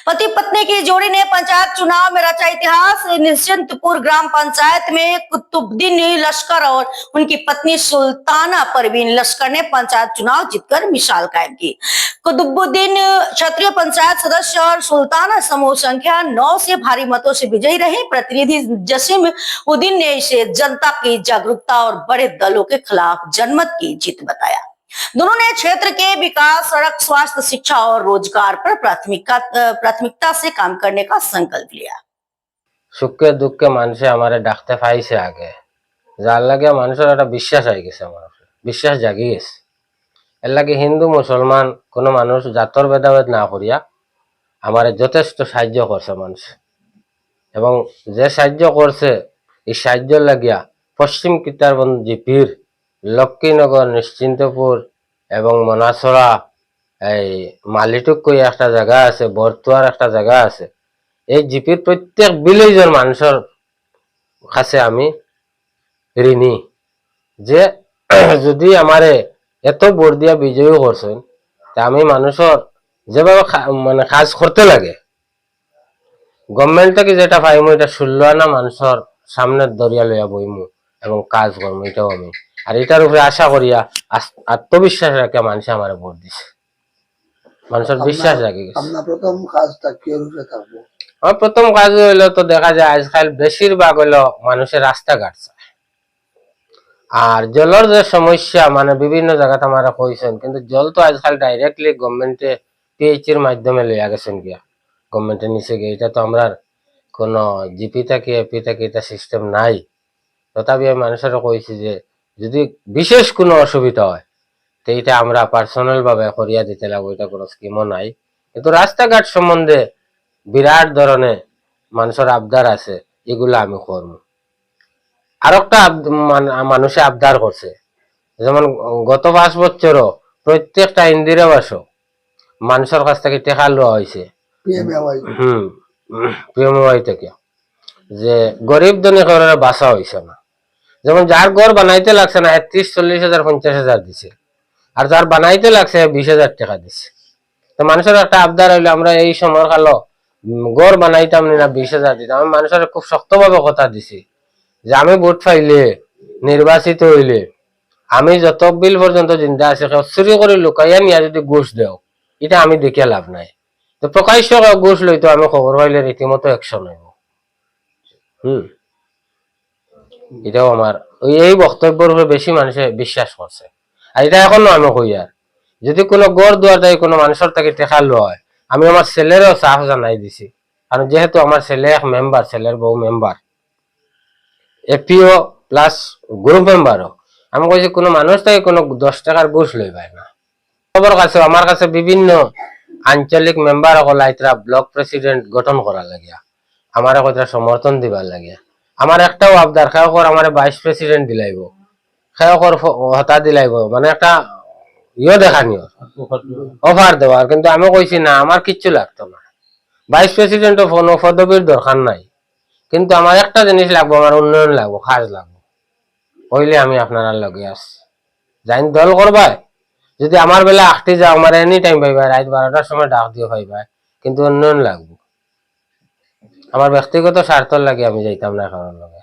पति पत्नी की जोड़ी ने पंचायत चुनाव में रचा इतिहास। निश्चिंतपुर ग्राम पंचायत में कुतुबुद्दीन लश्कर और उनकी पत्नी सुल्ताना परवीन लश्कर ने पंचायत चुनाव जीतकर मिसाल कायम की। कुतुबुद्दीन क्षत्रिय पंचायत सदस्य और सुल्ताना समूह संख्या 9 से भारी मतों से विजयी रहे। प्रतिनिधि जसीम उद्दीन ने इसे जनता की जागरूकता और बड़े दलों के खिलाफ जनमत की जीत बताया। दोनों ने क्षेत्र के विकास, सड़क, स्वास्थ्य, शिक्षा और रोजगार पर प्राथमिकता से काम करने का संकल्प लिया। सुखे दुखे मानुषे हमारे डाकते पाइছে आगे যার লাগে মানুষের একটা বিশ্বাস হয়ে গেছে, আমার বিশ্বাস জাগি গেছে। এর লাগে হিন্দু মুসলমান কোনো মানুষ জাতর ভেদাভেদ না করিয়া আমারে যথেষ্ট সাহায্য করছে মানুষ, এবং যে সাহায্য করছে এই সাহায্যের লাগিয়া পশ্চিম কিতারবন্দ জিপির লক্ষ্মীনগর, নিশ্চিন্তপুর এবং মনাছড়া, এই মালিটুক কই একটা জায়গা আছে, বরতুয়ার একটা জায়গা আছে, এই জিপির প্রত্যেক ভিলেজের মানুষের কাছে আমি ঋণী যে যদি আমারে এত ভোট দিয়া বিজয়ী করছেন, তা আমি মানুষের যেভাবে মানে কাজ করতে লাগে গভর্নমেন্ট থেকে যেটা পাইমু এটা 16 আনা মানুষের সামনে দরিয়া লইয়া বইমু এবং কাজ করবো, এটাও আমি। আর এটার উপরে আশা করিয়া আত্মবিশ্বাস রাখে মানুষ আমার ভোট দিছে, মানুষের বিশ্বাস জাগে গেছে। আপনার প্রথম কাজটা কি রূপে থাকবে? আমার প্রথম কাজ হইলো, তো দেখা যায় আজকাল বেশিরভাগ হইলো মানুষের রাস্তাঘাট চায়, আর জলের যে সমস্যা মানে বিভিন্ন জায়গাতে আমরা কইছেন, কিন্তু জল তো আজকাল ডাইরেক্টলি গভর্নমেন্টে পিএইচির মাধ্যমে লইয়া গেছেন গিয়া, গভর্নমেন্টের নিচে গিয়ে। এটা তো আমরা কোনো জিপি থেকে এপি থেকে এটা সিস্টেম নাই। তথাপি আমি মানুষের কইছি যে যদি বিশেষ কোনো অসুবিধা হয় তো এটা আমরা পার্সোনাল ভাবে করিয়া দিতে লাগবো, এটা কোনো স্কিমও নাই। কিন্তু রাস্তাঘাট সম্বন্ধে বিরাট ধরনের মানুষের আবদার আছে, এগুলো আমি করবো। আর একটা মানুষে আবদার করছে, যেমন গত 5 বছরও প্রত্যেকটা ইন্দিরা আবাসও মানুষের কাছ থেকে টেকা লওয়া হয়েছে, পিএমওয়াই থেকে, যে গরিব ধনী করে বাঁচা হয়েছে না। যেমন যার ঘর বানাইতে লাগছে না 30-40 হাজার 50 হাজার দিছে, আর যার বানাইতে লাগছে 20 হাজার টাকা দিছে। তো মানুষের একটা আবদার হইলো আমরা এই সময় কালো ঘর বানাইতাম না 20 হাজার দিতাম। আমি মানুষের খুব শক্তভাবে কথা দিছি যে আমি ভোট পাইলে, নির্বাচিত হইলে আমি যত বিল পর্যন্ত চিন্তা আছে চুরি করে লুকাইয়া নিয়ে যদি ঘুষ দেও, এটা আমি দেখিয়া লাভ নাই। তো প্রকাশ্য ঘুষ লইতো আমি খবর পাইলে রীতিমতো অ্যাকশন হইব। এটাও আমার এই বক্তব্যের উপরে বেশি মানুষে বিশ্বাস করছে। আর এটা এখনো আমি কই, আর যদি কোনো গড় দুয়ার তাই কোনো মানুষের তাকে টেকা লয়, আমি আমার ছেলেরও সাহস জানাই দিছি, কারণ যেহেতু আমার ছেলে এক মেম্বার, ছেলের বউ মেম্বার, এপিও প্লাস গ্রুপ মেম্বারও, আমি কইছি কোনো মানুষ তাই কোনো 10 টাকার ঘুষ লই পায় না। সবার কাছে আমার কাছে বিভিন্ন আঞ্চলিক মেম্বার হল আইতরা ব্লক প্রেসিডেন্ট গঠন করার লাগিয়া, আমার কতটা সমর্থন দিবার লাগিয়া। আমার একটাও আবদার খেয়কর আমার ভাইস প্রেসিডেন্ট দিলাইব, খেয়কর হতা দিলাইব, মানে একটা দেখানিও অফার দেওয়ার। কিন্তু আমি কইছি না, আমার কিচ্ছু লাগতো না, ভাইস প্রেসিডেন্ট পদবীর দরকার নাই, কিন্তু আমার একটা জিনিস লাগবো, আমার উন্নয়ন লাগবো, কাজ লাগবো, হইলে আমি আপনার লগে আসছি। যাই দল করবাই, যদি আমার বেলা আটটি যাও আমার এনি টাইম পাইবা, রাত 12টার সময় ডাক দিয়ে পাইবা, কিন্তু উন্নয়ন লাগবো। আমার ব্যক্তিগত স্বার্থর লাগে আমি যাইতাম না কারণ লগে।